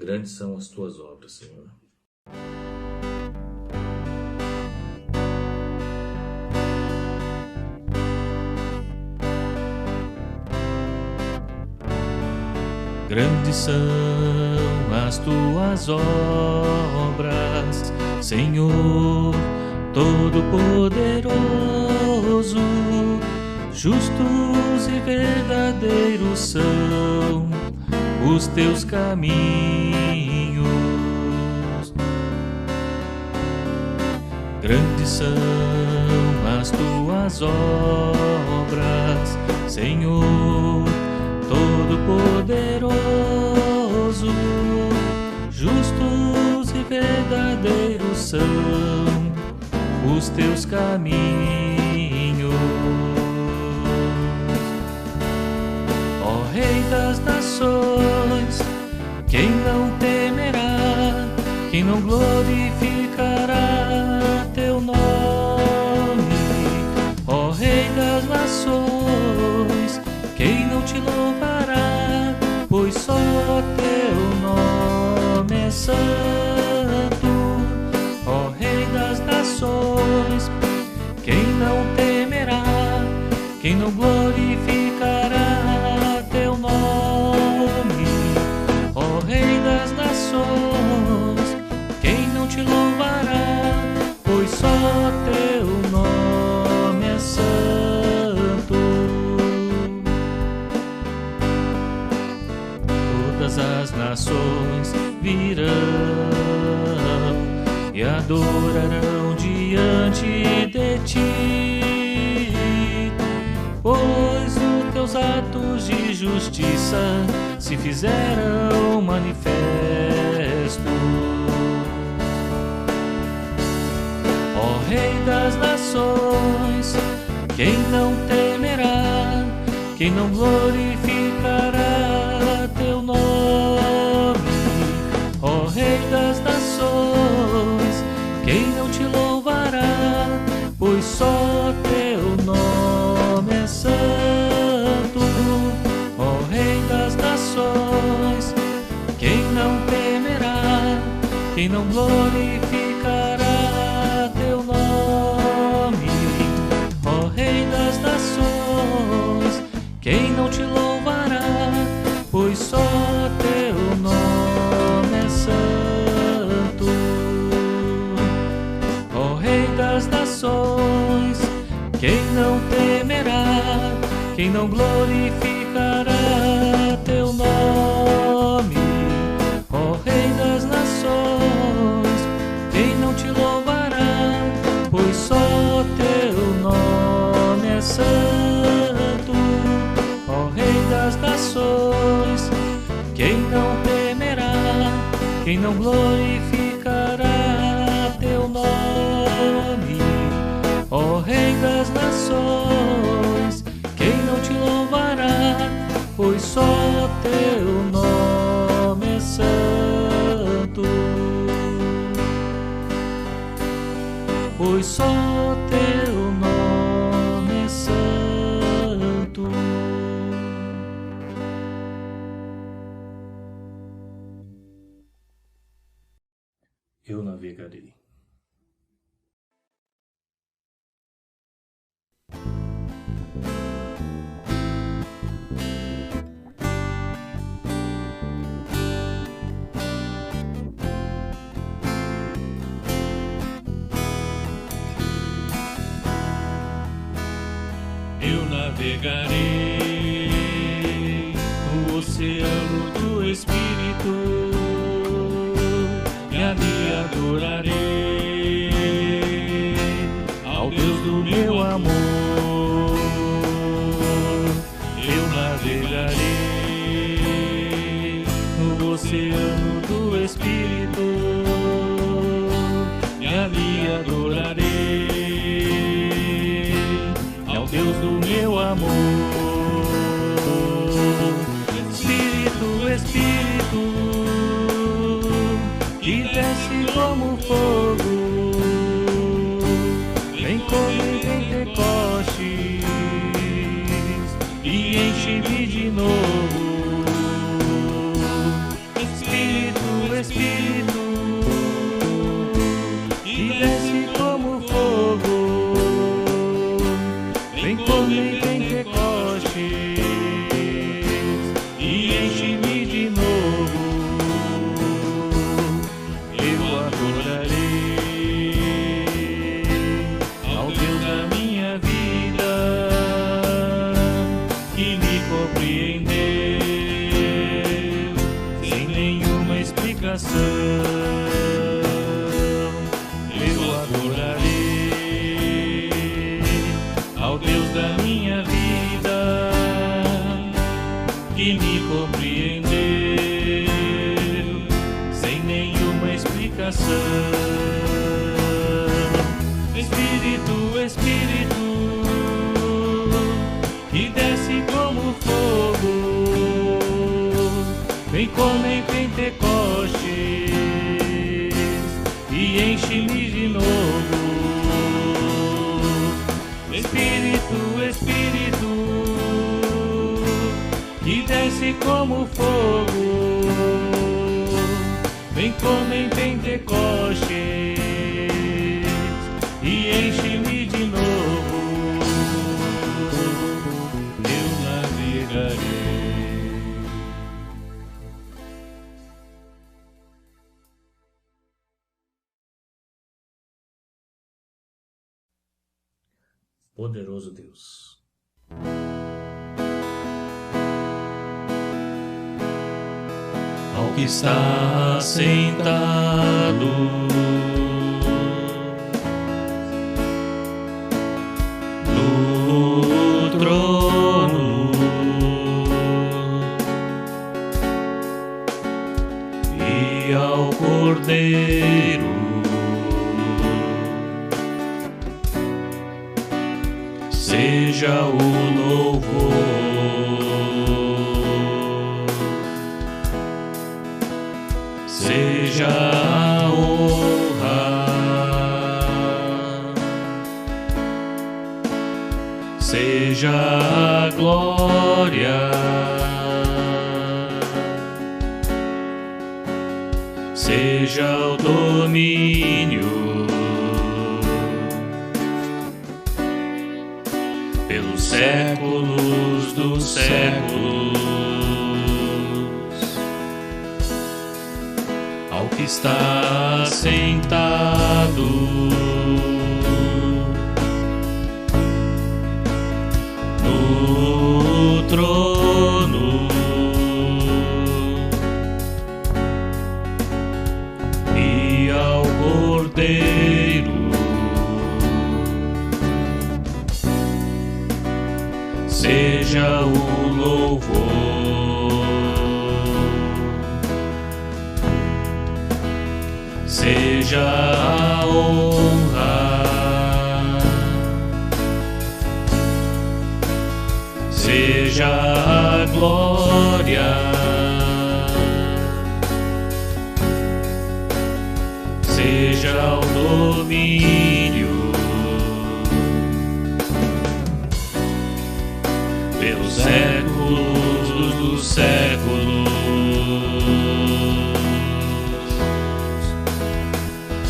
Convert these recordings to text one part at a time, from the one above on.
Grandes são as tuas obras, Senhor. Grandes são as tuas obras, Senhor Todo-Poderoso. Justos e verdadeiros são os teus caminhos. Grandes são as tuas obras, Senhor Todo-Poderoso. Justos e verdadeiros são os teus caminhos. Ó Rei das nações, quem não temerá, quem não glorificará teu nome? Ó Rei das nações, quem não te louvará, pois só teu nome é santo. Ó Rei das nações, quem não temerá, quem não glorificará teu nome? Ó Rei das nações, quem não te louvará, pois só teu nome é santo. Todas as nações virão e adorarão diante de ti, pois os teus atos de justiça se fizeram manifestos. Ó Rei das nações, quem não temerá, quem não glorificará teu nome? Ó Rei das nações, quem não te louvará, pois só teu nome é santo. Ó Rei das nações, quem não temerá, quem não glorificará teu nome? Ó Rei das nações, quem não te louvará, pois só teu nome é santo. Ó Rei das nações, quem não temerá, quem não glorificará teu nome? Ó Rei das nações, quem não te louvará, pois só teu nome é santo. Ó Rei das nações, quem não temerá, quem não glorificará teu nome? Ó Rei das nações, quem não te louvará, pois só teu nome é santo. Pois só teu nome é santo. Eu navegarei. Eu navegarei no oceano do Espírito e ali adorarei ao Deus do meu amor. Eu navegarei no oceano do Espírito e ali adorarei ao Deus do meu amor. Espírito, Espírito, que desce como fogo, vem como em Pentecostes e enche-me de novo. Espírito, compreendeu sem nenhuma explicação. Eu adorarei ao Deus da minha vida, que me compreendeu sem nenhuma explicação. Espírito, Espírito, que desce como fogo, vem como em Pentecostes e enche-me de novo. Espírito, Espírito, que desce como fogo, vem como em Pentecostes e enche-me de novo. Eu navegarei. Poderoso Deus, ao que está sentado no trono e ao Cordeiro seja o louvor, seja a honra, seja a glória, seja o domínio pelos séculos dos séculos. Ao que está sentado no trono e ao Cordeiro seja o louvor, seja a honra, seja a glória, seja o domínio pelos séculos dos séculos.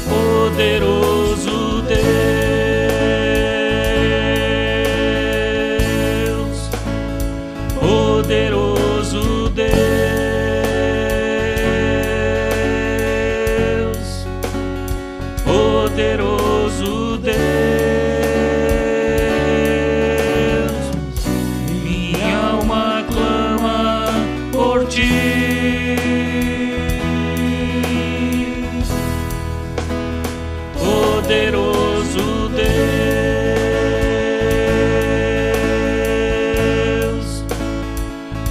Poderoso Deus, poderoso Deus, poderoso Deus, minha alma clama por ti. Poderoso Deus,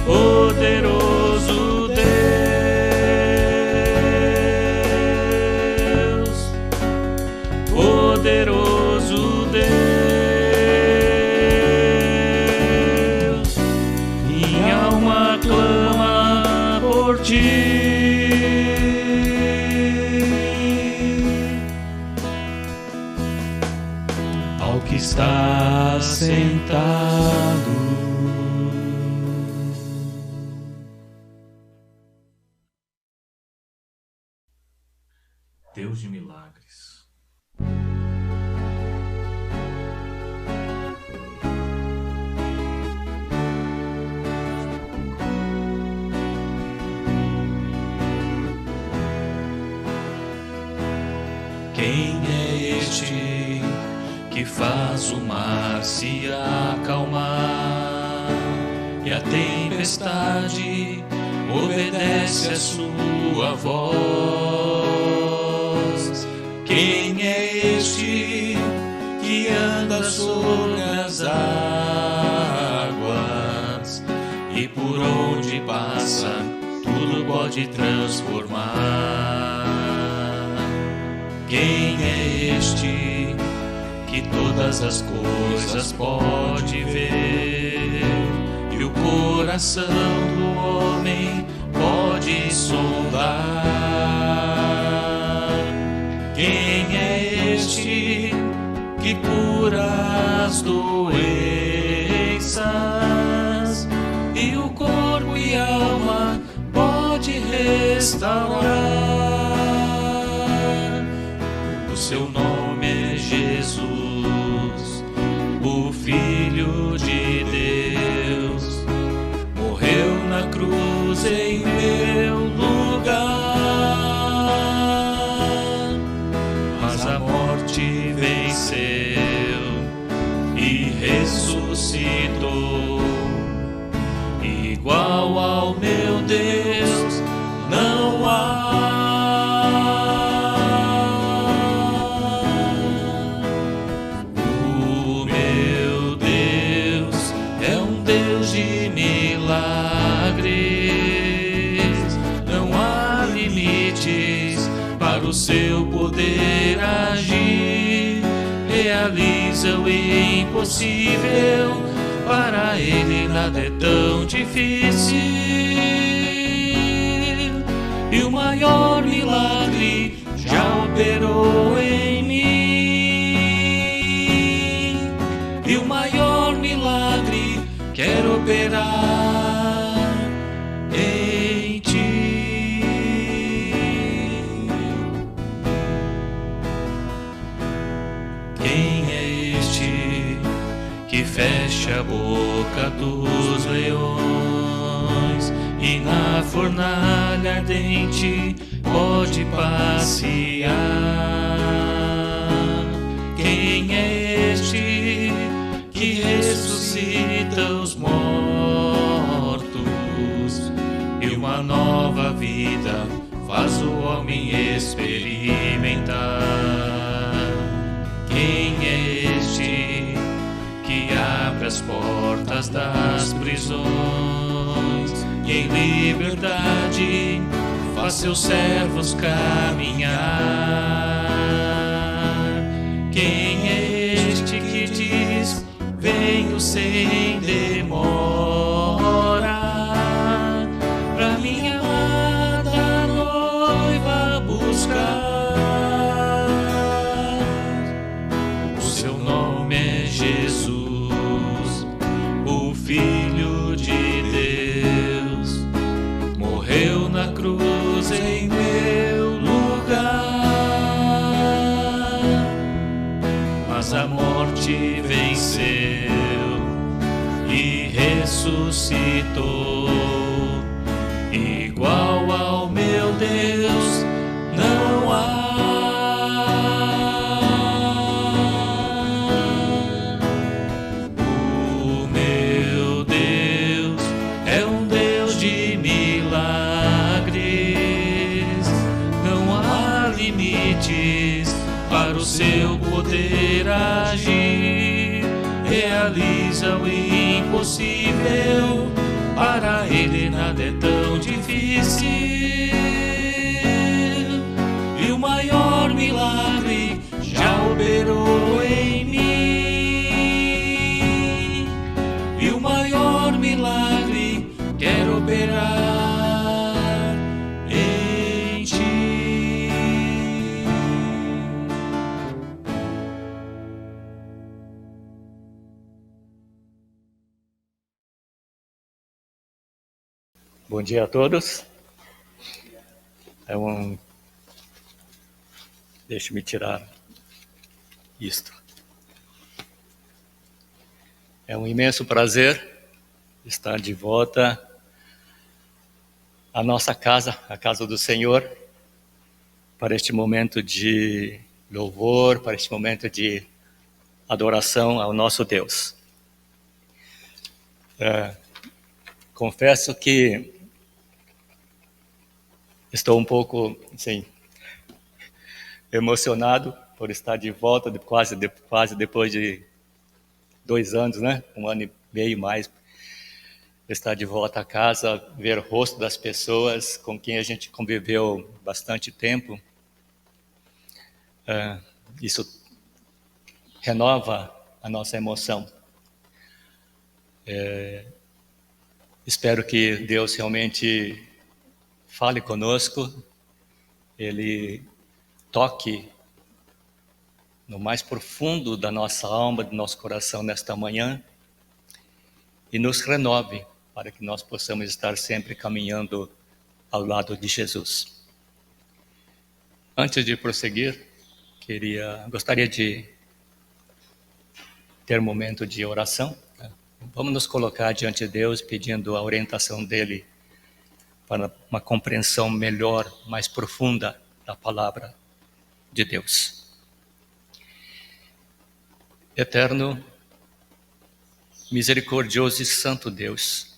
poderoso Deus, poderoso Deus, minha alma clama por ti. Ao que está sentado Deus de milagres, quem é este que faz o mar se acalmar e a tempestade obedece a sua voz. Quem é este que anda sobre as águas e por onde passa tudo pode transformar? Quem é este que todas as coisas pode ver e o coração do homem pode sondar? Quem é este que cura as doenças e o corpo e a alma pode restaurar? O seu nome é Jesus, o Filho de Deus, morreu na cruz em meu lugar, mas a morte venceu e ressuscitou. Igual ao meu Deus não há. O meu Deus é um Deus de milagres. Não há limites para o seu poder agir. Realiza o impossível, para ele nada é tão difícil. E o maior milagre já operou em mim. E o maior milagre quer operar em ti. Quem é este que fecha a boca dos leões e na fornalha ardente pode passear? Quem é este que ressuscita os mortos e uma nova vida faz o homem experimentar? Quem é este que abre as portas das prisões e em liberdade faz seus servos caminhar? Quem é este que diz: venho sem demora, pra minha amada noiva buscar? O seu nome é Jesus, o Filho de Deus, morreu na cruz em meu lugar, mas a morte venceu e ressuscitou. Igual ao meu Deus não há. O meu Deus é um Deus de milagres. Não há limites para o seu poder agir. Realiza o impossível, para ele nada é tão difícil. E o maior milagre já operou em mim. E o maior milagre quer operar em ti. Bom dia a todos. Deixe-me tirar isto. É um imenso prazer estar de volta à nossa casa, a casa do Senhor, para este momento de louvor, para este momento de adoração ao nosso Deus. Confesso que estou um pouco, assim, emocionado por estar de volta, quase depois de 2 anos, né? 1 ano e meio mais, estar de volta a casa, ver o rosto das pessoas com quem a gente conviveu bastante tempo. Isso renova a nossa emoção. Espero que Deus realmente fale conosco, Ele toque no mais profundo da nossa alma, do nosso coração nesta manhã e nos renove para que nós possamos estar sempre caminhando ao lado de Jesus. Antes de prosseguir, gostaria de ter um momento de oração. Vamos nos colocar diante de Deus pedindo a orientação dEle para uma compreensão melhor, mais profunda da palavra de Deus. Eterno, misericordioso e santo Deus,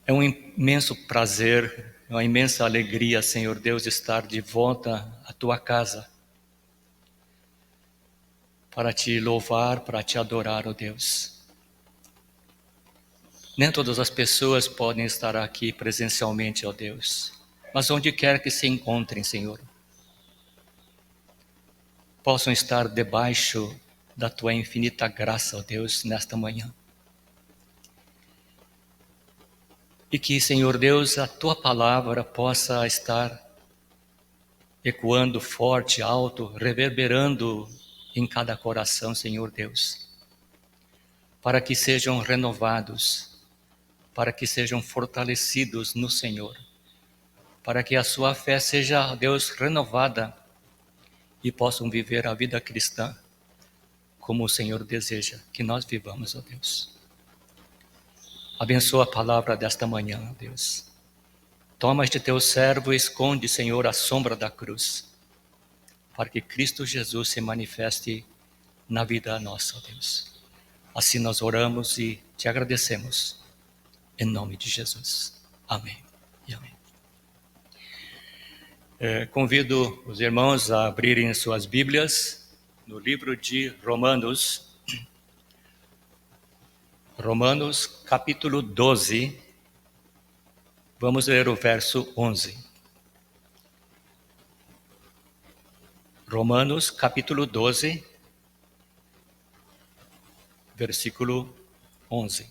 é um imenso prazer, é uma imensa alegria, Senhor Deus, estar de volta à Tua casa para Te louvar, para Te adorar, ó Deus. Nem todas as pessoas podem estar aqui presencialmente, ó Deus, mas onde quer que se encontrem, Senhor, possam estar debaixo da Tua infinita graça, ó Deus, nesta manhã. E que, Senhor Deus, a Tua palavra possa estar ecoando forte, alto, reverberando em cada coração, Senhor Deus, para que sejam renovados, para que sejam fortalecidos no Senhor, para que a sua fé seja, Deus, renovada e possam viver a vida cristã como o Senhor deseja que nós vivamos, ó Deus. Abençoa a palavra desta manhã, ó Deus. Toma este teu servo e esconde, Senhor, a sombra da cruz, para que Cristo Jesus se manifeste na vida nossa, ó Deus. Assim nós oramos e te agradecemos, em nome de Jesus. Amém e amém. Convido os irmãos a abrirem suas Bíblias no livro de Romanos, capítulo 12, vamos ler o verso 11. Romanos, capítulo 12, versículo 11.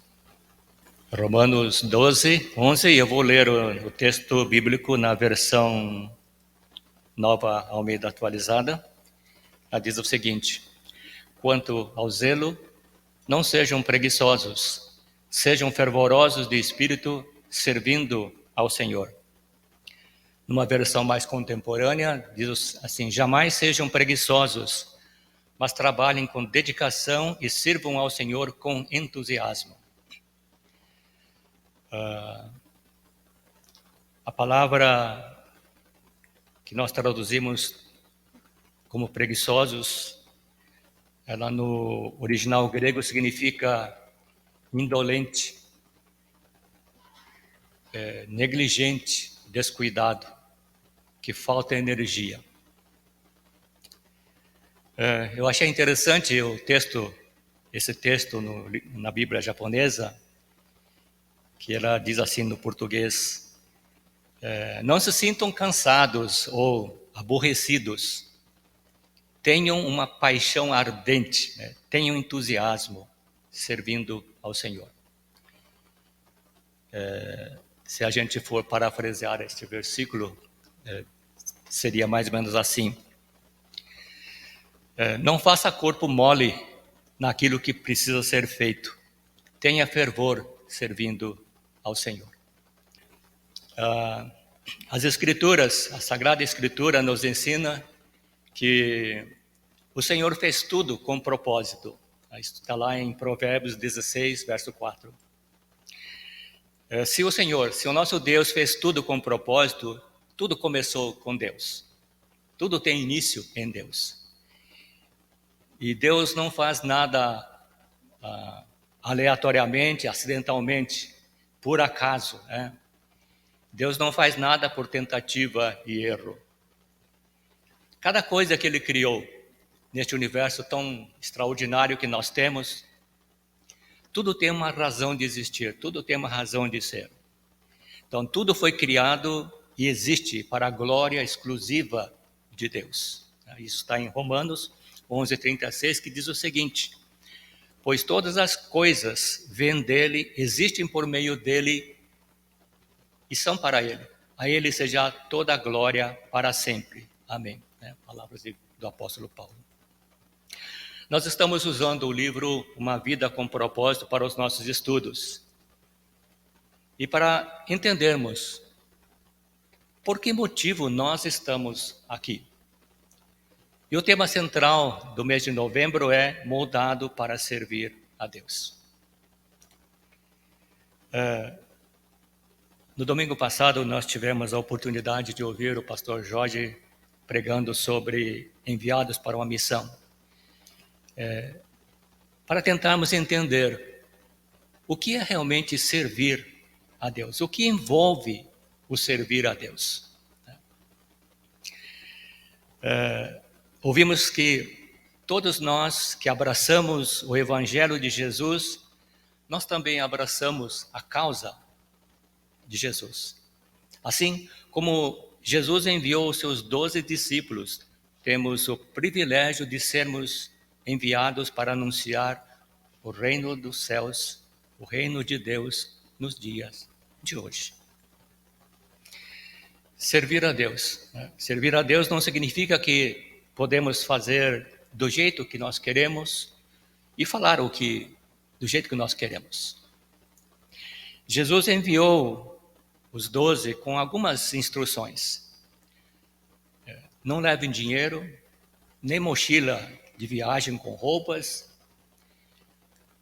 Romanos 12, 11, eu vou ler o texto bíblico na versão Nova Almeida Atualizada. Ela diz o seguinte: quanto ao zelo, não sejam preguiçosos, sejam fervorosos de espírito, servindo ao Senhor. Numa versão mais contemporânea, diz assim: jamais sejam preguiçosos, mas trabalhem com dedicação e sirvam ao Senhor com entusiasmo. A palavra que nós traduzimos como preguiçosos, ela no original grego significa indolente, negligente, descuidado, que falta energia. Eu achei interessante esse texto na Bíblia japonesa, que ela diz assim no português: não se sintam cansados ou aborrecidos, tenham uma paixão ardente, né? Tenham entusiasmo servindo ao Senhor. Se a gente for parafrasear este versículo, seria mais ou menos assim: não faça corpo mole naquilo que precisa ser feito, tenha fervor servindo ao Senhor. As Escrituras, a Sagrada Escritura nos ensina que o Senhor fez tudo com propósito. Está lá em Provérbios 16, verso 4. Se o nosso Deus fez tudo com propósito, tudo começou com Deus. Tudo tem início em Deus. E Deus não faz nada aleatoriamente, acidentalmente, por acaso, né? Deus não faz nada por tentativa e erro. Cada coisa que Ele criou neste universo tão extraordinário que nós temos, tudo tem uma razão de existir, tudo tem uma razão de ser. Então, tudo foi criado e existe para a glória exclusiva de Deus. Isso está em Romanos 11:36, que diz o seguinte: pois todas as coisas vêm dele, existem por meio dele e são para ele. A ele seja toda a glória para sempre. Amém. Palavras do apóstolo Paulo. Nós estamos usando o livro Uma Vida com Propósito para os nossos estudos. E para entendermos por que motivo nós estamos aqui. E o tema central do mês de novembro é moldado para servir a Deus. No domingo passado nós tivemos a oportunidade de ouvir o pastor Jorge pregando sobre enviados para uma missão. Para tentarmos entender o que é realmente servir a Deus, o que envolve o servir a Deus. Ouvimos que todos nós que abraçamos o Evangelho de Jesus, nós também abraçamos a causa de Jesus. Assim como Jesus enviou os seus 12 discípulos, temos o privilégio de sermos enviados para anunciar o reino dos céus, o reino de Deus nos dias de hoje. Servir a Deus. Servir a Deus não significa que podemos fazer do jeito que nós queremos e falar do jeito que nós queremos. Jesus enviou os 12 com algumas instruções. Não levem dinheiro, nem mochila de viagem com roupas,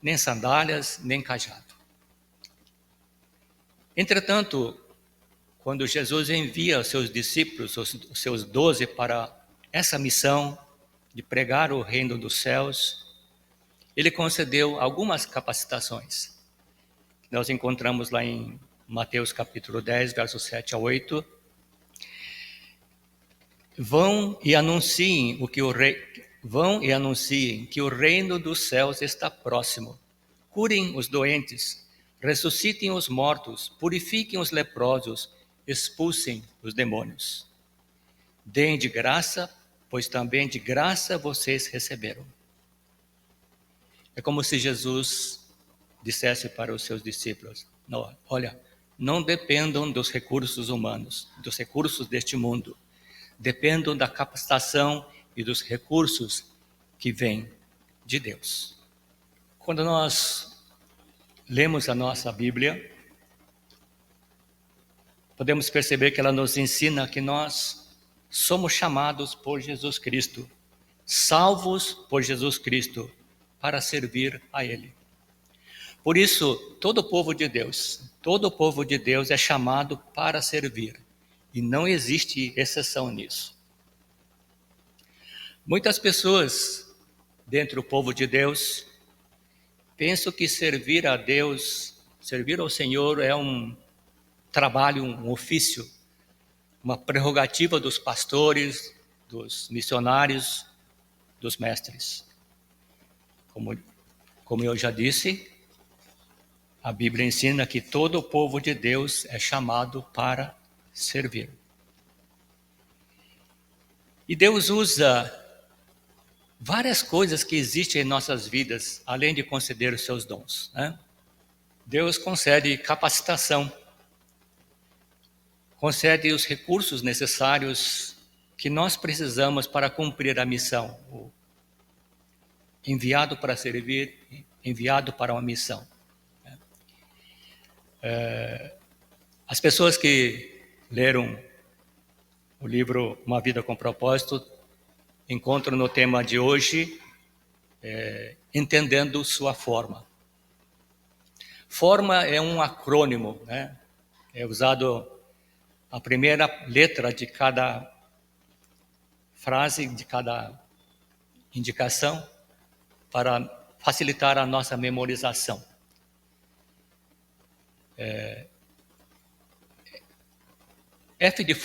nem sandálias, nem cajado. Entretanto, quando Jesus envia os seus discípulos, os seus 12, para essa missão de pregar o reino dos céus, ele concedeu algumas capacitações. Nós encontramos lá em Mateus capítulo 10, versos 7 a 8. Vão e anunciem que o reino dos céus está próximo. Curem os doentes, ressuscitem os mortos, purifiquem os leprosos, expulsem os demônios. Deem de graça, pois também de graça vocês receberam. É como se Jesus dissesse para os seus discípulos: olha, não dependam dos recursos humanos, dos recursos deste mundo. Dependam da capacitação e dos recursos que vêm de Deus. Quando nós lemos a nossa Bíblia, podemos perceber que ela nos ensina que nós somos chamados por Jesus Cristo, salvos por Jesus Cristo, para servir a Ele. Por isso, todo o povo de Deus é chamado para servir. E não existe exceção nisso. Muitas pessoas dentro do povo de Deus pensam que servir a Deus, servir ao Senhor é um trabalho, um ofício, uma prerrogativa dos pastores, dos missionários, dos mestres. Como eu já disse, a Bíblia ensina que todo o povo de Deus é chamado para servir. E Deus usa várias coisas que existem em nossas vidas, além de conceder os seus dons, né? Deus concede capacitação, concede os recursos necessários que nós precisamos para cumprir a missão. Enviado para servir, enviado para uma missão. As pessoas que leram o livro Uma Vida com Propósito encontram no tema de hoje entendendo sua forma. Forma é um acrônimo, né? É usado a primeira letra de cada frase, de cada indicação, para facilitar a nossa memorização. F de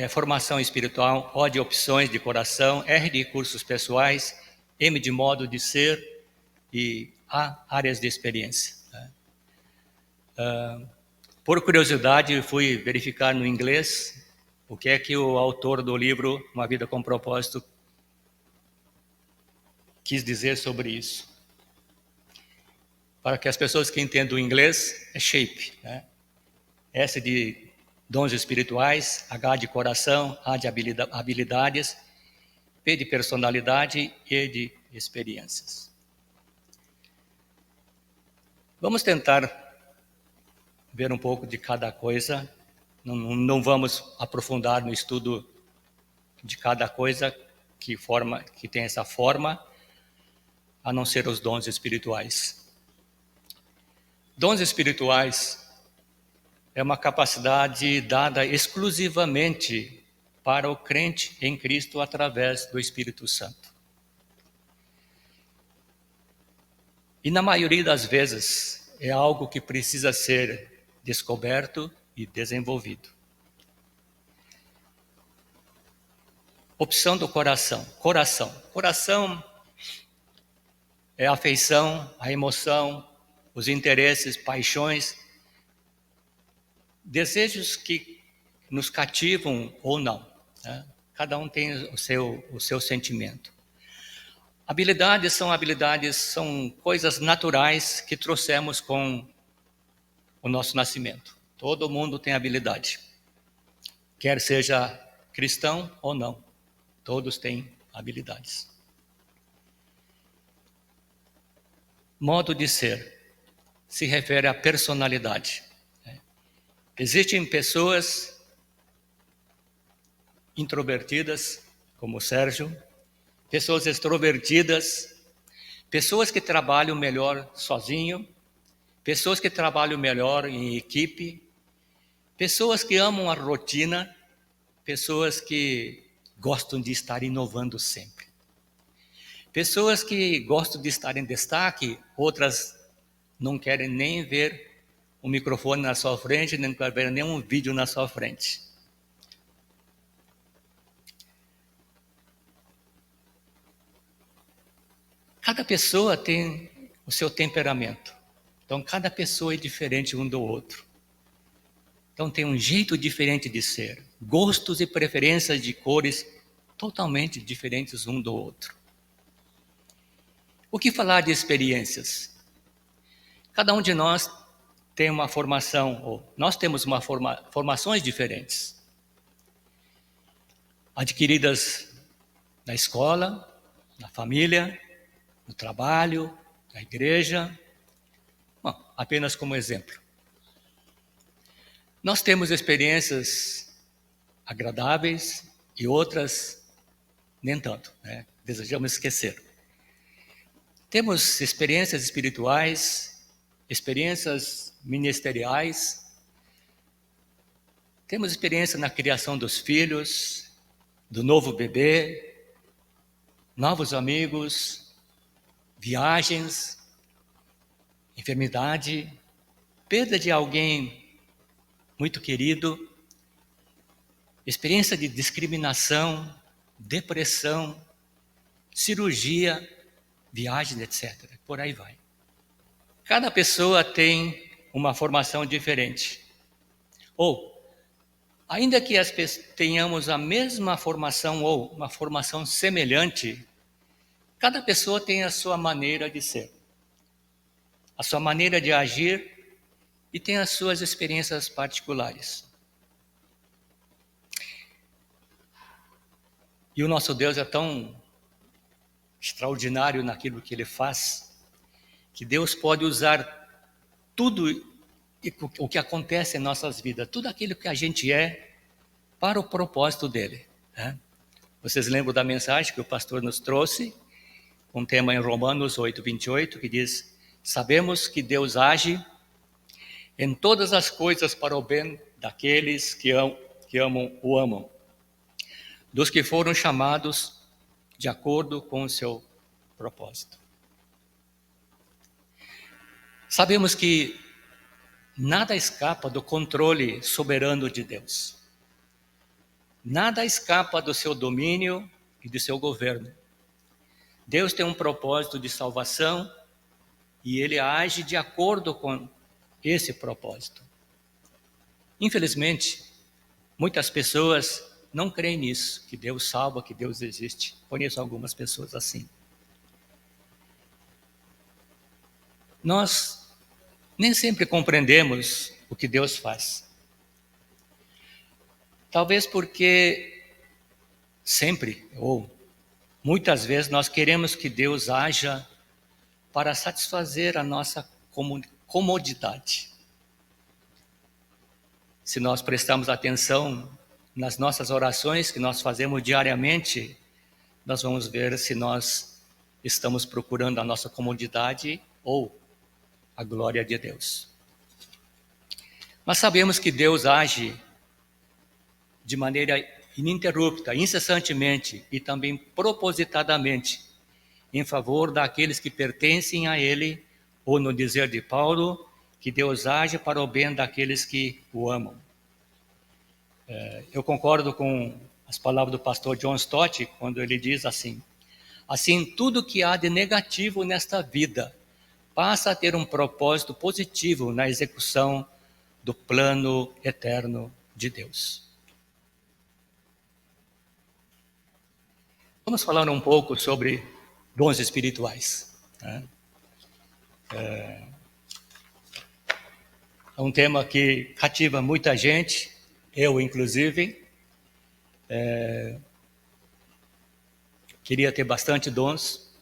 formação espiritual, O de opções de coração, R de recursos pessoais, M de modo de ser e A, áreas de experiência. Por curiosidade, fui verificar no inglês o que é que o autor do livro Uma Vida com Propósito quis dizer sobre isso. Para que as pessoas que entendam o inglês, é shape, né? S de dons espirituais, H de coração, A de habilidades, P de personalidade e E de experiências. Vamos tentar ver um pouco de cada coisa. Não vamos aprofundar no estudo de cada coisa que tem essa forma, a não ser os dons espirituais. Dons espirituais é uma capacidade dada exclusivamente para o crente em Cristo através do Espírito Santo. E na maioria das vezes é algo que precisa ser descoberto e desenvolvido. Opção do coração. Coração é a afeição, a emoção, os interesses, paixões, desejos que nos cativam ou não, né? Cada um tem o seu sentimento. Habilidades são coisas naturais que trouxemos com o nosso nascimento. Todo mundo tem habilidade, quer seja cristão ou não, todos têm habilidades. Modo de ser se refere à personalidade. Existem pessoas introvertidas, como o Sérgio, pessoas extrovertidas, pessoas que trabalham melhor sozinho, pessoas que trabalham melhor em equipe, pessoas que amam a rotina, pessoas que gostam de estar inovando sempre. Pessoas que gostam de estar em destaque, outras não querem nem ver um microfone na sua frente, nem querem ver nenhum vídeo na sua frente. Cada pessoa tem o seu temperamento. Então, cada pessoa é diferente um do outro. Então, tem um jeito diferente de ser. Gostos e preferências de cores totalmente diferentes um do outro. O que falar de experiências? Cada um de nós tem uma formação, ou nós temos formações diferentes. Adquiridas na escola, na família, no trabalho, na igreja. Bom, apenas como exemplo. Nós temos experiências agradáveis e outras nem tanto, né? Desejamos esquecer. Temos experiências espirituais, experiências ministeriais, temos experiência na criação dos filhos, do novo bebê, novos amigos, viagens, enfermidade, perda de alguém muito querido, experiência de discriminação, depressão, cirurgia, viagem, etc. Por aí vai. Cada pessoa tem uma formação diferente. Ou, ainda que tenhamos a mesma formação ou uma formação semelhante, cada pessoa tem a sua maneira de ser, a sua maneira de agir e tem as suas experiências particulares. E o nosso Deus é tão extraordinário naquilo que Ele faz, que Deus pode usar tudo o que acontece em nossas vidas, tudo aquilo que a gente é, para o propósito dEle, né? Vocês lembram da mensagem que o pastor nos trouxe? Um tema em Romanos 8:28, que diz: sabemos que Deus age em todas as coisas para o bem daqueles que o amam, dos que foram chamados de acordo com o seu propósito. Sabemos que nada escapa do controle soberano de Deus. Nada escapa do seu domínio e do seu governo. Deus tem um propósito de salvação e Ele age de acordo com esse propósito. Infelizmente, muitas pessoas não creem nisso, que Deus salva, que Deus existe. Conheço algumas pessoas assim. Nós nem sempre compreendemos o que Deus faz. Talvez porque sempre, ou muitas vezes, nós queremos que Deus haja para satisfazer a nossa comodidade. Se nós prestamos atenção nas nossas orações que nós fazemos diariamente, nós vamos ver se nós estamos procurando a nossa comodidade ou a glória de Deus. Nós sabemos que Deus age de maneira ininterrupta, incessantemente e também propositadamente em favor daqueles que pertencem a Ele, ou no dizer de Paulo, que Deus age para o bem daqueles que o amam. Eu concordo com as palavras do pastor John Stott, quando ele diz assim: tudo que há de negativo nesta vida passa a ter um propósito positivo na execução do plano eterno de Deus. Vamos falar um pouco sobre dons espirituais. É um tema que cativa muita gente, eu inclusive. Queria ter bastante dons,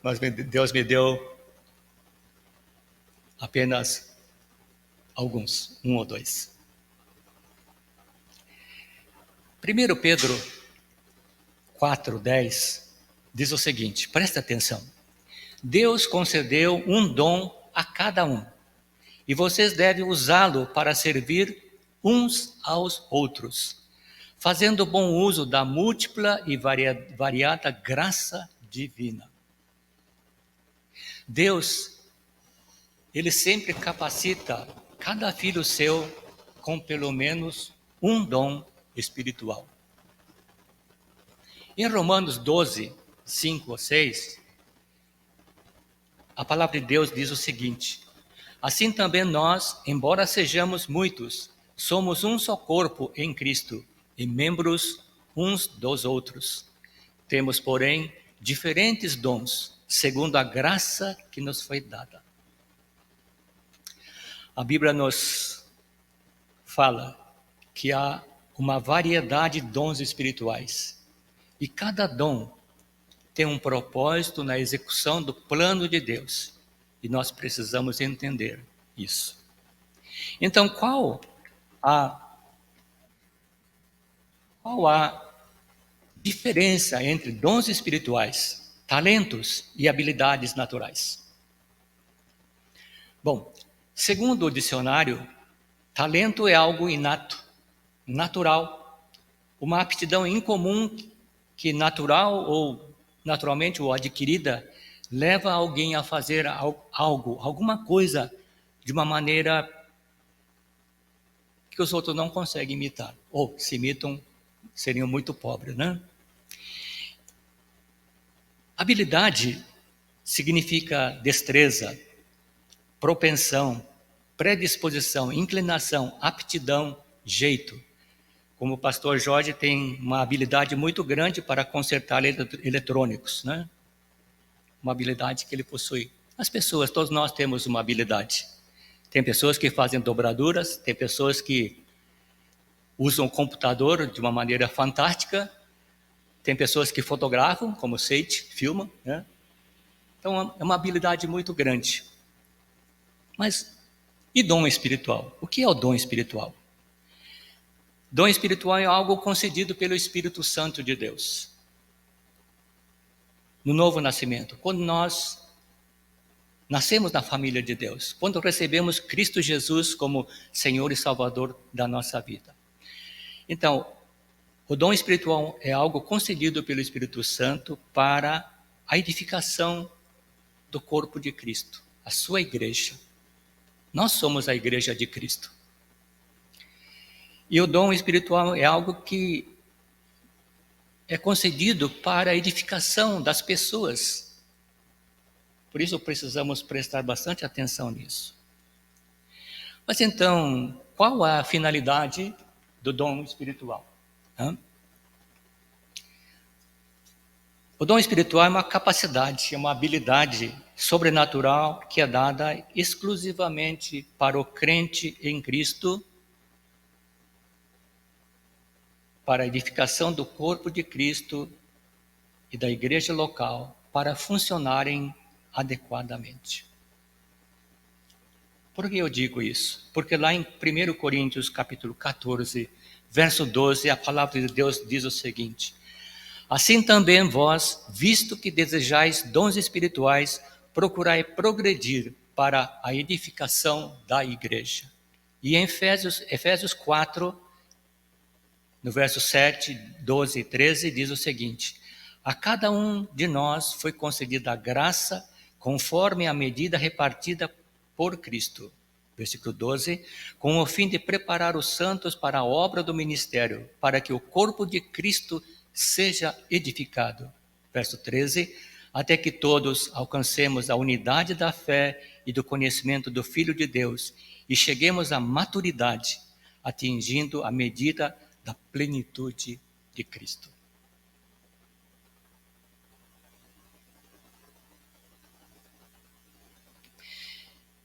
mas Deus me deu apenas alguns, 1 ou 2. 1 Pedro 4:10 diz o seguinte, presta atenção. Deus concedeu um dom a cada um, e vocês devem usá-lo para servir uns aos outros, fazendo bom uso da múltipla e variada graça divina. Deus, Ele sempre capacita cada filho seu com pelo menos um dom espiritual. Em Romanos 12, 5 ou 6, a palavra de Deus diz o seguinte: assim também nós, embora sejamos muitos, somos um só corpo em Cristo e membros uns dos outros. Temos, porém, diferentes dons, segundo a graça que nos foi dada. A Bíblia nos fala que há uma variedade de dons espirituais. E cada dom tem um propósito na execução do plano de Deus. E nós precisamos entender isso. Então, qual a diferença entre dons espirituais, talentos e habilidades naturais? Bom, segundo o dicionário, talento é algo inato, natural, uma aptidão incomum que naturalmente ou adquirida, leva alguém a fazer alguma coisa de uma maneira que os outros não conseguem imitar, ou se imitam, seriam muito pobres, né? Habilidade significa destreza, propensão, predisposição, inclinação, aptidão, jeito. Como o pastor Jorge tem uma habilidade muito grande para consertar eletrônicos, né? Uma habilidade que ele possui. As pessoas, todos nós temos uma habilidade. Tem pessoas que fazem dobraduras, tem pessoas que usam o computador de uma maneira fantástica, tem pessoas que fotografam, como o Seite, filmam, né? Então é uma habilidade muito grande. Mas e dom espiritual? O que é o dom espiritual? Dom espiritual é algo concedido pelo Espírito Santo de Deus. No novo nascimento, quando nós nascemos na família de Deus, quando recebemos Cristo Jesus como Senhor e Salvador da nossa vida. Então, o dom espiritual é algo concedido pelo Espírito Santo para a edificação do corpo de Cristo, a sua igreja. Nós somos a igreja de Cristo. E o dom espiritual é algo que é concedido para a edificação das pessoas. Por isso precisamos prestar bastante atenção nisso. Mas então, qual a finalidade do dom espiritual? O dom espiritual é uma capacidade, é uma habilidade sobrenatural que é dada exclusivamente para o crente em Cristo, para a edificação do corpo de Cristo e da igreja local, para funcionarem adequadamente. Por que eu digo isso? Porque lá em 1 Coríntios capítulo 14, verso 12, a palavra de Deus diz o seguinte: assim também vós, visto que desejais dons espirituais, procurai progredir para a edificação da igreja. E em Efésios 4, no verso 7, 12 e 13, diz o seguinte: a cada um de nós foi concedida a graça conforme a medida repartida por Cristo. Versículo 12, com o fim de preparar os santos para a obra do ministério, para que o corpo de Cristo seja edificado. Verso 13, até que todos alcancemos a unidade da fé e do conhecimento do Filho de Deus e cheguemos à maturidade, atingindo a medida da plenitude de Cristo.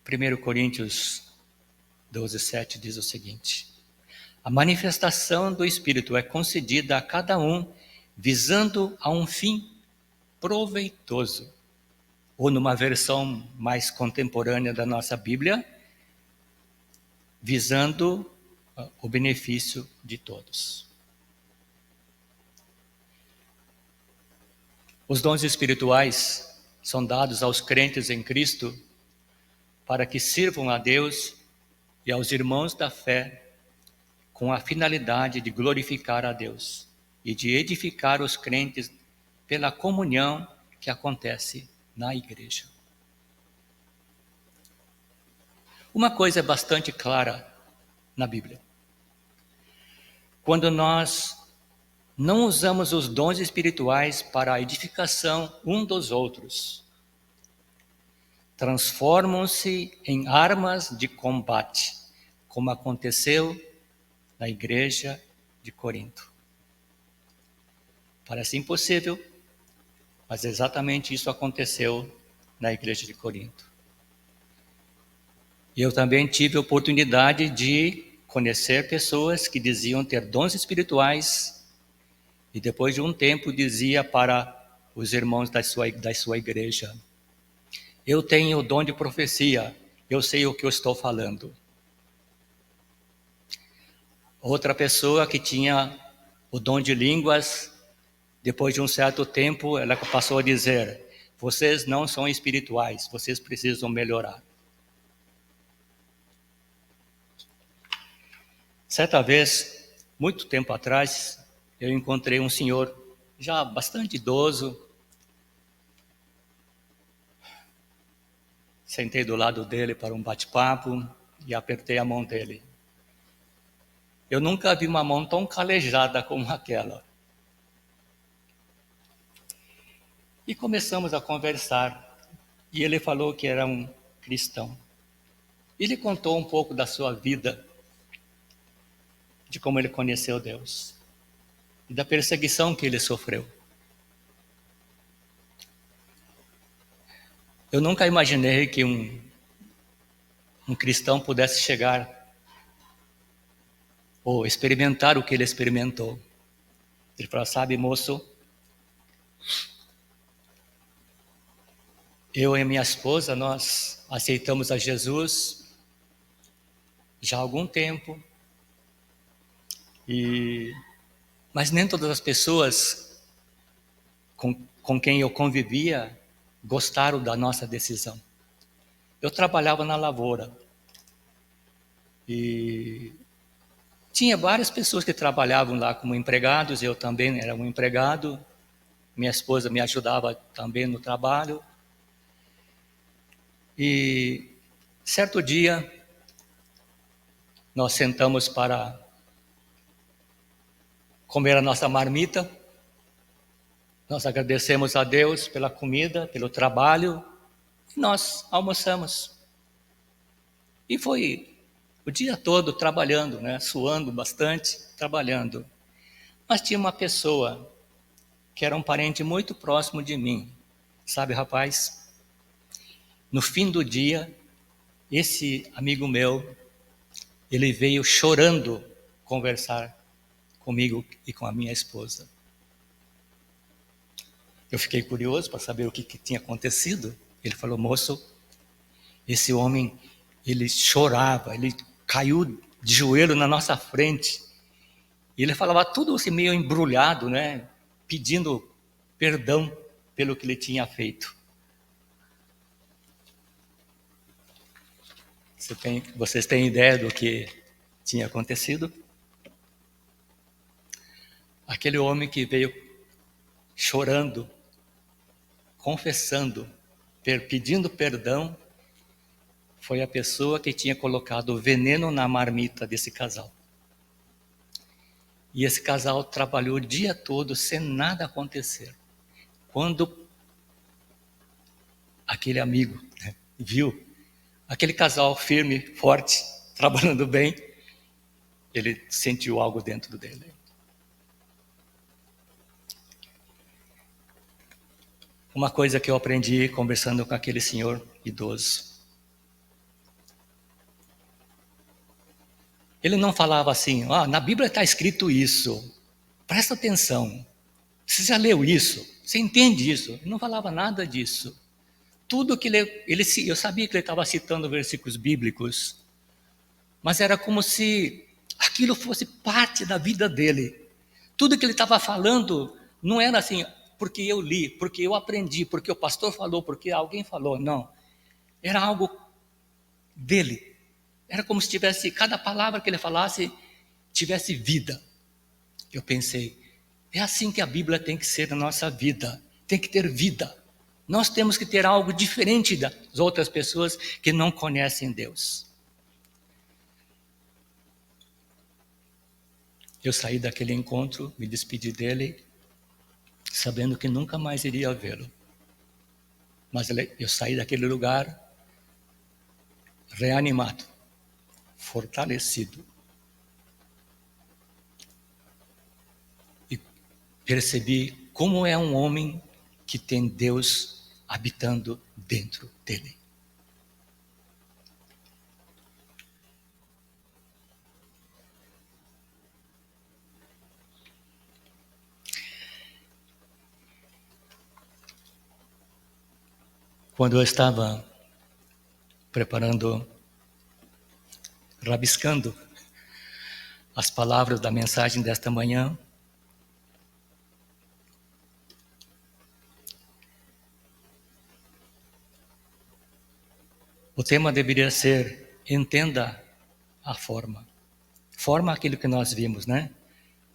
Primeiro Coríntios 12, 7 diz o seguinte: a manifestação do Espírito é concedida a cada um visando a um fim proveitoso. Ou numa versão mais contemporânea da nossa Bíblia, visando o benefício de todos. Os dons espirituais são dados aos crentes em Cristo para que sirvam a Deus e aos irmãos da fé com a finalidade de glorificar a Deus e de edificar os crentes pela comunhão que acontece na igreja. Uma coisa é bastante clara na Bíblia. Quando nós não usamos os dons espirituais para a edificação um dos outros, transformam-se em armas de combate, como aconteceu na igreja de Corinto. Parece impossível, mas exatamente isso aconteceu na igreja de Corinto. E eu também tive a oportunidade de conhecer pessoas que diziam ter dons espirituais e depois de um tempo dizia para os irmãos da sua igreja: eu tenho o dom de profecia, eu sei o que eu estou falando. Outra pessoa que tinha o dom de línguas, depois de um certo tempo, ela passou a dizer: vocês não são espirituais, vocês precisam melhorar. Certa vez, muito tempo atrás, eu encontrei um senhor já bastante idoso. Sentei do lado dele para um bate-papo e apertei a mão dele. Eu nunca vi uma mão tão calejada como aquela. E começamos a conversar. E ele falou que era um cristão. Ele contou um pouco da sua vida, de como ele conheceu Deus e da perseguição que ele sofreu. Eu nunca imaginei que um cristão pudesse chegar ou experimentar o que ele experimentou. Ele falou: sabe, moço, eu e minha esposa, nós aceitamos a Jesus já há algum tempo, mas nem todas as pessoas com quem eu convivia gostaram da nossa decisão. Eu trabalhava na lavoura e tinha várias pessoas que trabalhavam lá como empregados, eu também era um empregado, minha esposa me ajudava também no trabalho. E certo dia Nós sentamos para comer a nossa marmita. Nós agradecemos a Deus pela comida, pelo trabalho. E nós almoçamos. E foi o dia todo trabalhando, né? Suando bastante, trabalhando. Mas tinha uma pessoa que era um parente muito próximo de mim. Sabe, rapaz? No fim do dia, esse amigo meu, ele veio chorando conversar comigo e com a minha esposa. Eu fiquei curioso para saber o que tinha acontecido. Ele falou: moço, esse homem, ele chorava, ele caiu de joelho na nossa frente. E ele falava tudo assim meio embrulhado, né? Pedindo perdão pelo que ele tinha feito. Vocês têm ideia do que tinha acontecido? Aquele homem que veio chorando, confessando, pedindo perdão, foi a pessoa que tinha colocado veneno na marmita desse casal. E esse casal trabalhou o dia todo sem nada acontecer. Quando aquele amigo, né, viu aquele casal firme, forte, trabalhando bem, ele sentiu algo dentro dele. Uma coisa que eu aprendi conversando com aquele senhor idoso. Ele não falava assim: na Bíblia está escrito isso, presta atenção, você já leu isso, você entende isso? Ele não falava nada disso. Tudo que eu sabia que ele estava citando versículos bíblicos, mas era como se aquilo fosse parte da vida dele. Tudo que ele estava falando não era assim, porque eu li, porque eu aprendi, porque o pastor falou, porque alguém falou. Não, era algo dele. Era como se tivesse, cada palavra que ele falasse, tivesse vida. Eu pensei, é assim que a Bíblia tem que ser na nossa vida. Tem que ter vida. Nós temos que ter algo diferente das outras pessoas que não conhecem Deus. Eu saí daquele encontro, me despedi dele, sabendo que nunca mais iria vê-lo. Mas eu saí daquele lugar reanimado, fortalecido. E percebi como é um homem que tem Deus habitando dentro dele. Quando eu estava rabiscando as palavras da mensagem desta manhã, o tema deveria ser: entenda a forma. Forma é aquilo que nós vimos, né?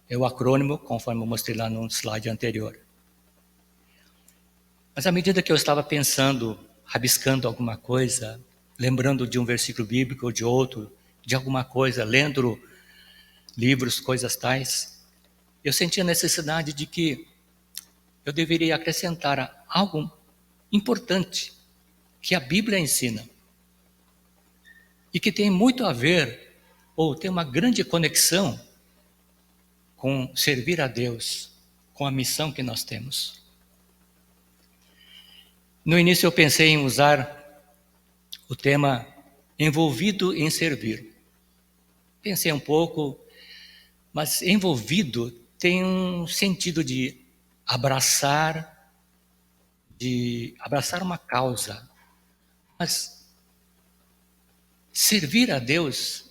É o acrônimo, conforme eu mostrei lá no slide anterior. Mas à medida que eu estava pensando, rabiscando alguma coisa, lembrando de um versículo bíblico ou de outro, de alguma coisa, lendo livros, coisas tais, eu senti a necessidade de que eu deveria acrescentar algo importante que a Bíblia ensina e que tem muito a ver, ou tem uma grande conexão com servir a Deus, com a missão que nós temos. No início eu pensei em usar o tema envolvido em servir. Pensei um pouco, mas envolvido tem um sentido de abraçar uma causa. Mas servir a Deus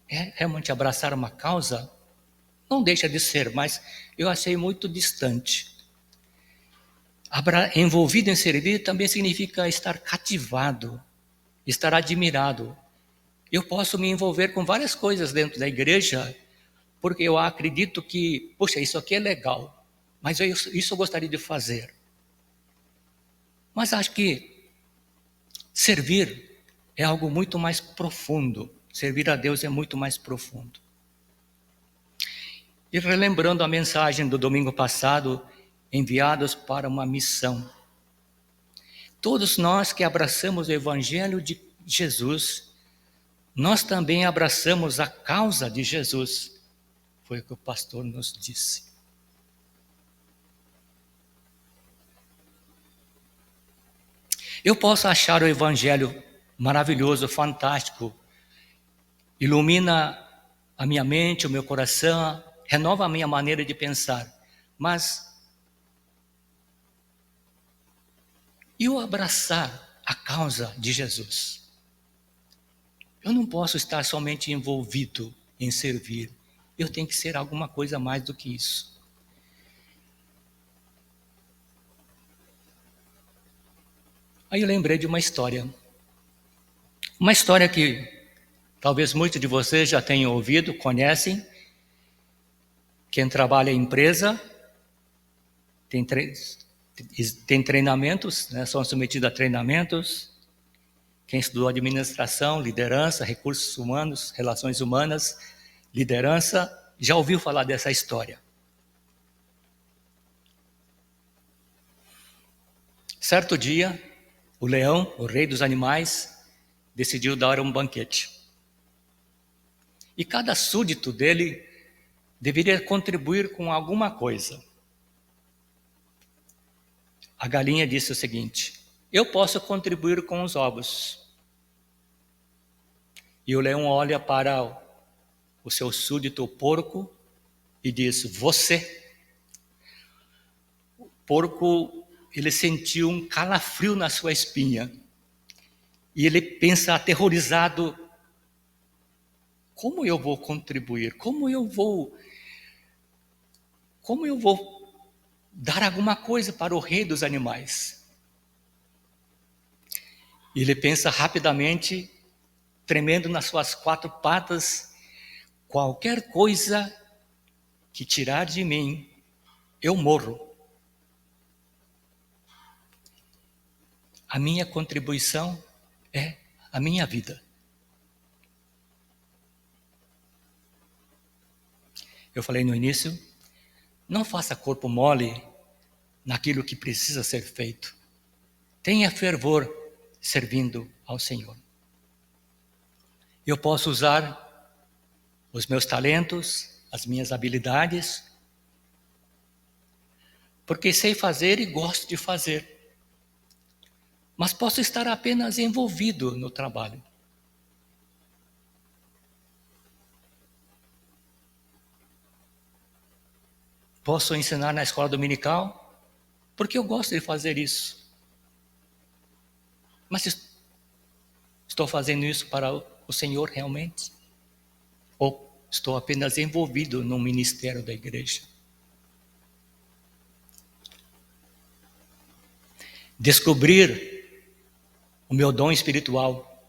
é realmente abraçar uma causa? Não deixa de ser, mas eu achei muito distante. Envolvido em servir também significa estar cativado, estar admirado. Eu posso me envolver com várias coisas dentro da igreja, porque eu acredito que, poxa, isso aqui é legal, mas isso eu gostaria de fazer. Mas acho que servir é algo muito mais profundo. Servir a Deus é muito mais profundo. E relembrando a mensagem do domingo passado, enviados para uma missão. Todos nós que abraçamos o Evangelho de Jesus, nós também abraçamos a causa de Jesus. Foi o que o pastor nos disse. Eu posso achar o Evangelho maravilhoso, fantástico, ilumina a minha mente, o meu coração, renova a minha maneira de pensar, mas eu abraçar a causa de Jesus. Eu não posso estar somente envolvido em servir, eu tenho que ser alguma coisa mais do que isso. Aí eu lembrei de uma história que talvez muitos de vocês já tenham ouvido, conhecem. Quem trabalha em empresa tem treinamentos, né, são submetidos a treinamentos. Quem estudou administração, liderança, recursos humanos, relações humanas, liderança, já ouviu falar dessa história. Certo dia, o leão, o rei dos animais, decidiu dar um banquete. E cada súdito dele deveria contribuir com alguma coisa. A galinha disse o seguinte: eu posso contribuir com os ovos. E o leão olha para o seu súdito, o porco, e diz: você. O porco, ele sentiu um calafrio na sua espinha. E ele pensa aterrorizado: como eu vou contribuir? Como eu vou dar alguma coisa para o rei dos animais? E ele pensa rapidamente, tremendo nas suas 4 patas: qualquer coisa que tirar de mim, eu morro. A minha contribuição é a minha vida. Eu falei no início, não faça corpo mole naquilo que precisa ser feito. Tenha fervor servindo ao Senhor. Eu posso usar os meus talentos, as minhas habilidades, porque sei fazer e gosto de fazer. Mas posso estar apenas envolvido no trabalho. Posso ensinar na escola dominical, porque eu gosto de fazer isso. Mas estou fazendo isso para o Senhor realmente? Ou estou apenas envolvido no ministério da igreja? Descobrir o meu dom espiritual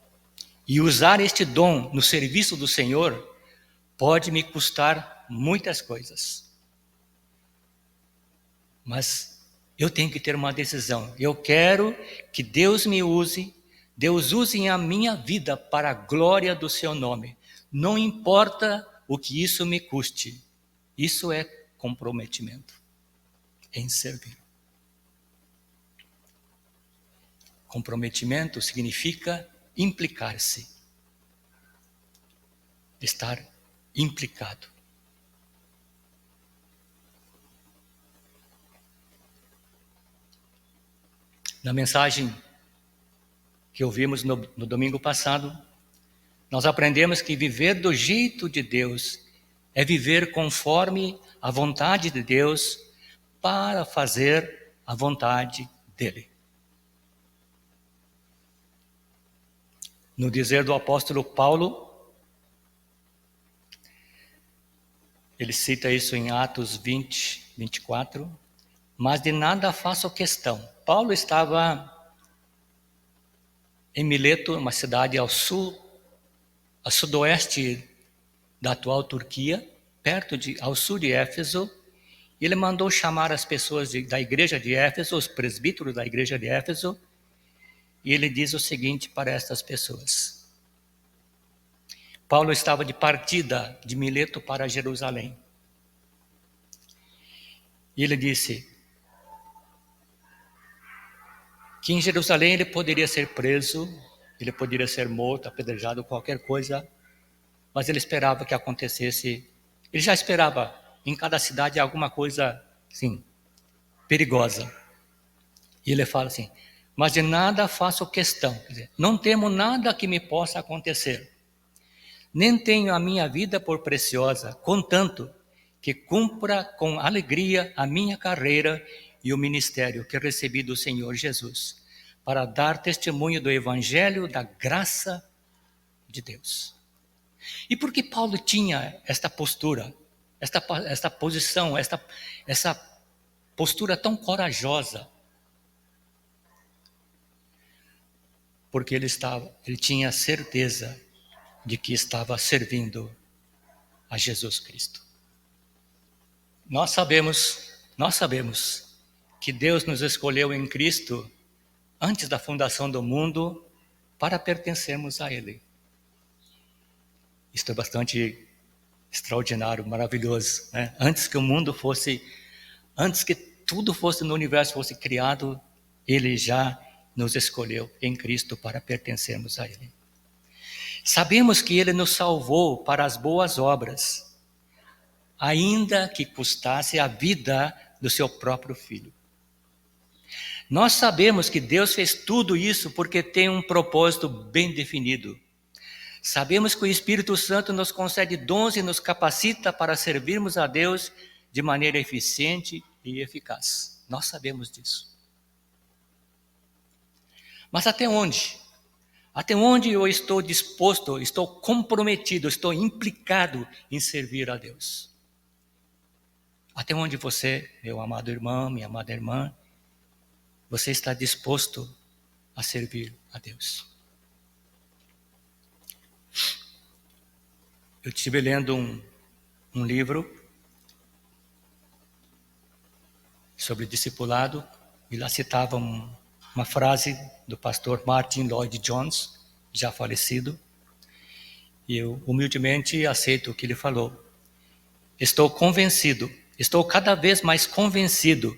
e usar este dom no serviço do Senhor pode me custar muitas coisas. Mas eu tenho que ter uma decisão. Eu quero que Deus me use, Deus use a minha vida para a glória do seu nome. Não importa o que isso me custe. Isso é comprometimento em servir. Comprometimento significa implicar-se. Estar implicado. Na mensagem que ouvimos no domingo passado, nós aprendemos que viver do jeito de Deus é viver conforme a vontade de Deus para fazer a vontade dele. No dizer do apóstolo Paulo, ele cita isso em Atos 20, 24, mas de nada faço questão. Paulo estava em Mileto, uma cidade ao sudoeste da atual Turquia, ao sul de Éfeso, e ele mandou chamar as pessoas da igreja de Éfeso, os presbíteros da igreja de Éfeso, e ele diz o seguinte para estas pessoas: Paulo estava de partida de Mileto para Jerusalém. E ele disse que em Jerusalém ele poderia ser preso, ele poderia ser morto, apedrejado, qualquer coisa, mas ele esperava que acontecesse, ele já esperava em cada cidade alguma coisa, sim, perigosa. E ele fala assim, mas de nada faço questão, quer dizer, não temo nada que me possa acontecer, nem tenho a minha vida por preciosa, contanto que cumpra com alegria a minha carreira e o ministério que recebi do Senhor Jesus, para dar testemunho do Evangelho da graça de Deus. E por que Paulo tinha esta postura, esta posição, essa postura tão corajosa? Porque ele tinha certeza de que estava servindo a Jesus Cristo. Nós sabemos que Deus nos escolheu em Cristo antes da fundação do mundo para pertencermos a Ele. Isto é bastante extraordinário, maravilhoso, né? Antes que tudo fosse no universo fosse criado, Ele já nos escolheu em Cristo para pertencermos a Ele. Sabemos que Ele nos salvou para as boas obras, ainda que custasse a vida do seu próprio Filho. Nós sabemos que Deus fez tudo isso porque tem um propósito bem definido. Sabemos que o Espírito Santo nos concede dons e nos capacita para servirmos a Deus de maneira eficiente e eficaz. Nós sabemos disso. Mas até onde? Até onde eu estou disposto, estou comprometido, estou implicado em servir a Deus? Até onde você, meu amado irmão, minha amada irmã, você está disposto a servir a Deus? Eu estive lendo um livro sobre discipulado e lá citava uma frase do pastor Martin Lloyd-Jones, já falecido, e eu humildemente aceito o que ele falou. Estou cada vez mais convencido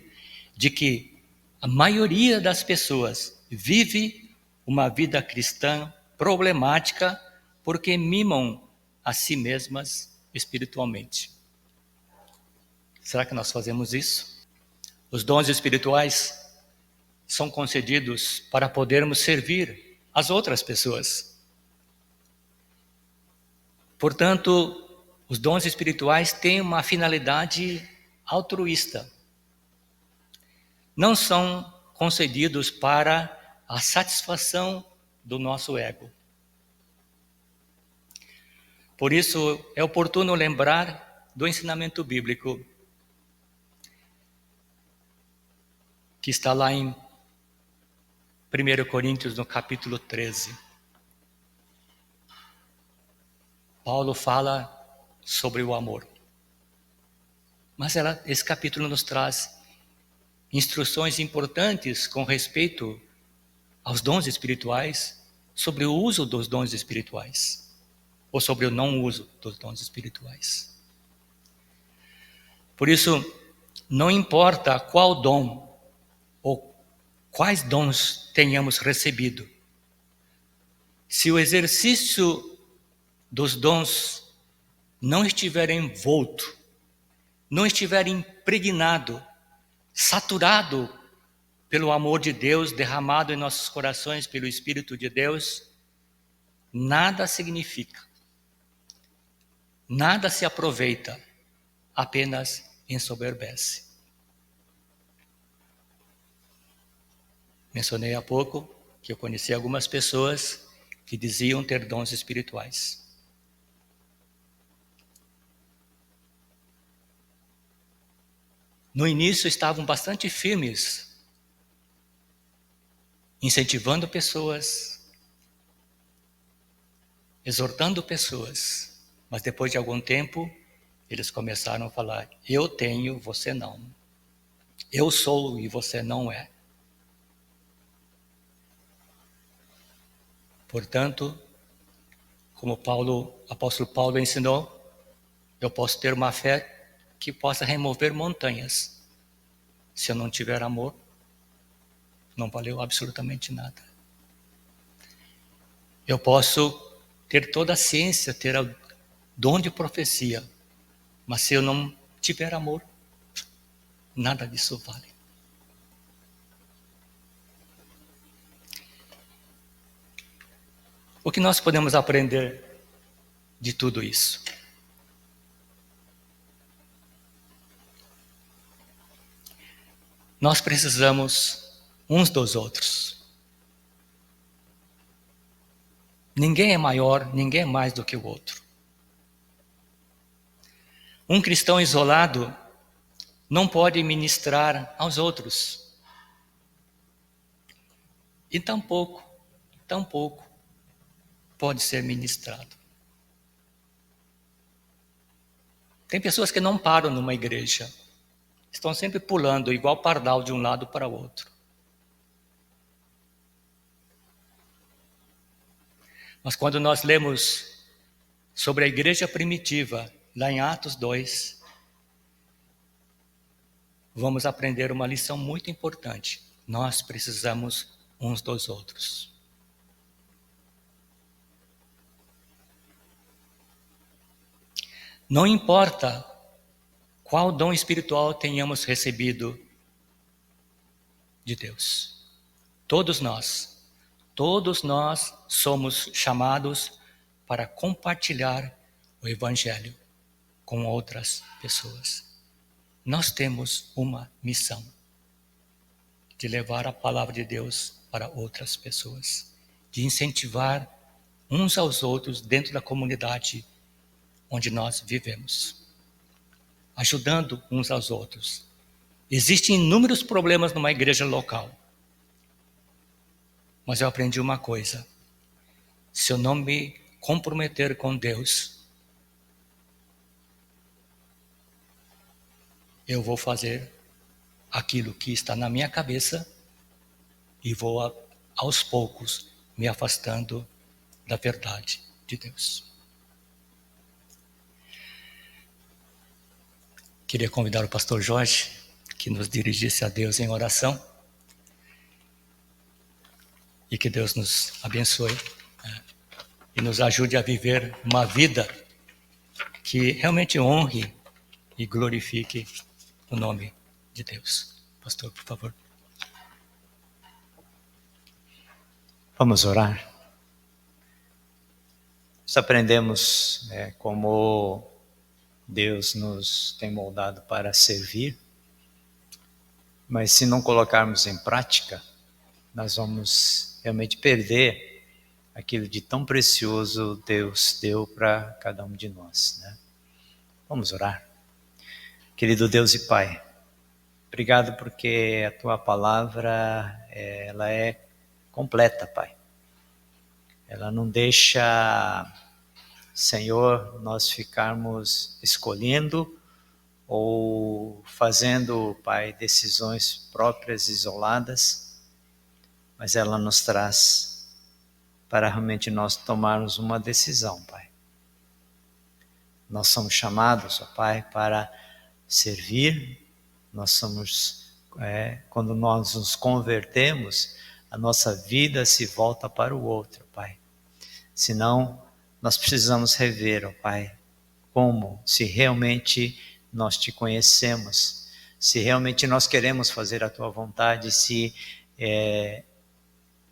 de que a maioria das pessoas vive uma vida cristã problemática porque mimam a si mesmas espiritualmente. Será que nós fazemos isso? Os dons espirituais são concedidos para podermos servir as outras pessoas. Portanto, os dons espirituais têm uma finalidade altruísta. Não são concedidos para a satisfação do nosso ego. Por isso, é oportuno lembrar do ensinamento bíblico que está lá em 1 Coríntios, no capítulo 13. Paulo fala sobre o amor. Mas esse capítulo nos traz instruções importantes com respeito aos dons espirituais, sobre o uso dos dons espirituais, ou sobre o não uso dos dons espirituais. Por isso, não importa qual dom ou quais dons tenhamos recebido, se o exercício dos dons não estiver envolto, não estiver impregnado, saturado pelo amor de Deus derramado em nossos corações pelo Espírito de Deus, nada significa, nada se aproveita, apenas ensoberbece. Mencionei há pouco que eu conheci algumas pessoas que diziam ter dons espirituais. No início estavam bastante firmes, incentivando pessoas, exortando pessoas, mas depois de algum tempo, eles começaram a falar: eu tenho, você não. Eu sou e você não é. Portanto, como o apóstolo Paulo ensinou, eu posso ter uma fé que possa remover montanhas. Se eu não tiver amor, não valeu absolutamente nada. Eu posso ter toda a ciência, ter o dom de profecia, mas se eu não tiver amor, nada disso vale. O que nós podemos aprender de tudo isso? Nós precisamos uns dos outros. Ninguém é maior, ninguém é mais do que o outro. Um cristão isolado não pode ministrar aos outros. E tampouco pode ser ministrado. Tem pessoas que não param numa igreja. Estão sempre pulando, igual pardal, de um lado para o outro. Mas quando nós lemos sobre a igreja primitiva, lá em Atos 2, vamos aprender uma lição muito importante. Nós precisamos uns dos outros. Não importa qual dom espiritual tenhamos recebido de Deus. Todos nós somos chamados para compartilhar o Evangelho com outras pessoas. Nós temos uma missão de levar a palavra de Deus para outras pessoas, de incentivar uns aos outros dentro da comunidade onde nós vivemos, ajudando uns aos outros. Existem inúmeros problemas numa igreja local, mas eu aprendi uma coisa: se eu não me comprometer com Deus, eu vou fazer aquilo que está na minha cabeça e vou aos poucos me afastando da verdade de Deus. Queria convidar o pastor Jorge que nos dirigisse a Deus em oração e que Deus nos abençoe e nos ajude a viver uma vida que realmente honre e glorifique o nome de Deus. Pastor, por favor. Vamos orar. Nós aprendemos como Deus nos tem moldado para servir, mas se não colocarmos em prática, nós vamos realmente perder aquilo de tão precioso Deus deu para cada um de nós, né? Vamos orar. Querido Deus e Pai, obrigado porque a Tua palavra ela é completa, Pai. Ela não deixa, Senhor, nós ficarmos escolhendo ou fazendo, Pai, decisões próprias, isoladas, mas ela nos traz para realmente nós tomarmos uma decisão, Pai. Nós somos chamados, ó Pai, para servir. Nós somos, quando nós nos convertemos, a nossa vida se volta para o outro, Pai. Senão, nós precisamos rever, ó Pai, como, se realmente nós te conhecemos, se realmente nós queremos fazer a Tua vontade, se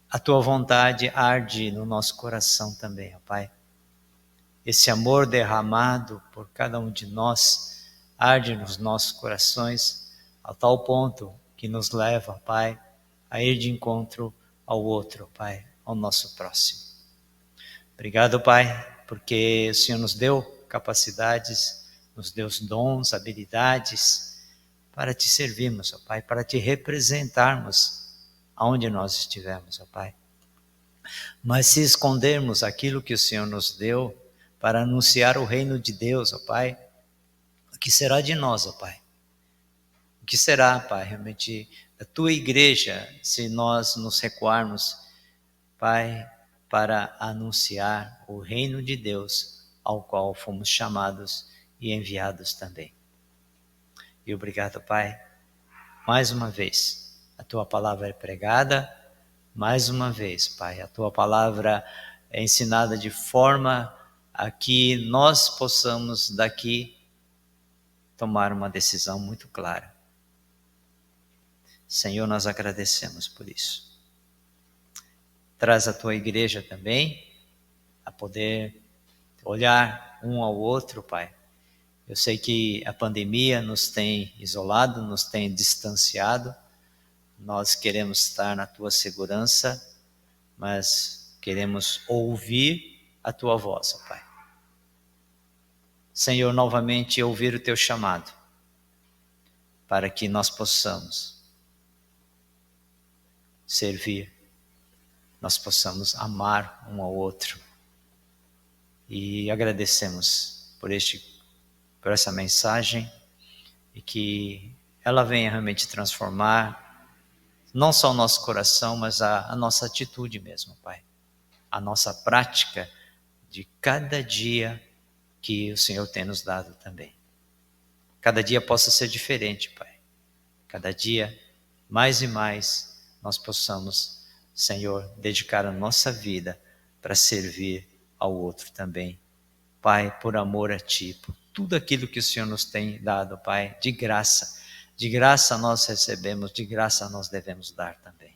a Tua vontade arde no nosso coração também, ó Pai. Esse amor derramado por cada um de nós arde nos nossos corações, a tal ponto que nos leva, Pai, a ir de encontro ao outro, Pai, ao nosso próximo. Obrigado, Pai, porque o Senhor nos deu capacidades, nos deu dons, habilidades para te servirmos, ó Pai, para te representarmos aonde nós estivermos, ó Pai. Mas se escondermos aquilo que o Senhor nos deu para anunciar o reino de Deus, ó Pai, o que será de nós, ó Pai? O que será, Pai, realmente da Tua igreja se nós nos recuarmos, Pai, para anunciar o reino de Deus ao qual fomos chamados e enviados também. E obrigado, Pai, mais uma vez, a Tua palavra é pregada, mais uma vez, Pai, a Tua palavra é ensinada de forma a que nós possamos daqui tomar uma decisão muito clara. Senhor, nós agradecemos por isso. Traz a Tua igreja também a poder olhar um ao outro, Pai. Eu sei que a pandemia nos tem isolado, nos tem distanciado. Nós queremos estar na Tua segurança, mas queremos ouvir a Tua voz, Pai. Senhor, novamente ouvir o Teu chamado, para que nós possamos servir, nós possamos amar um ao outro. E agradecemos por essa mensagem e que ela venha realmente transformar não só o nosso coração, mas a nossa atitude mesmo, Pai. A nossa prática de cada dia que o Senhor tem nos dado também. Cada dia possa ser diferente, Pai. Cada dia, mais e mais, nós possamos, Senhor, dedicar a nossa vida para servir ao outro também. Pai, por amor a Ti, por tudo aquilo que o Senhor nos tem dado, Pai, de graça nós recebemos, de graça nós devemos dar também.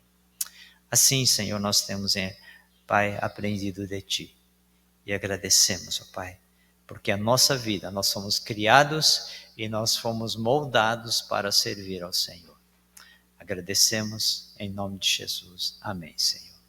Assim, Senhor, nós temos, Pai, aprendido de Ti e agradecemos, ó Pai, porque a nossa vida, nós somos criados e nós fomos moldados para servir ao Senhor. Agradecemos em nome de Jesus. Amém, Senhor.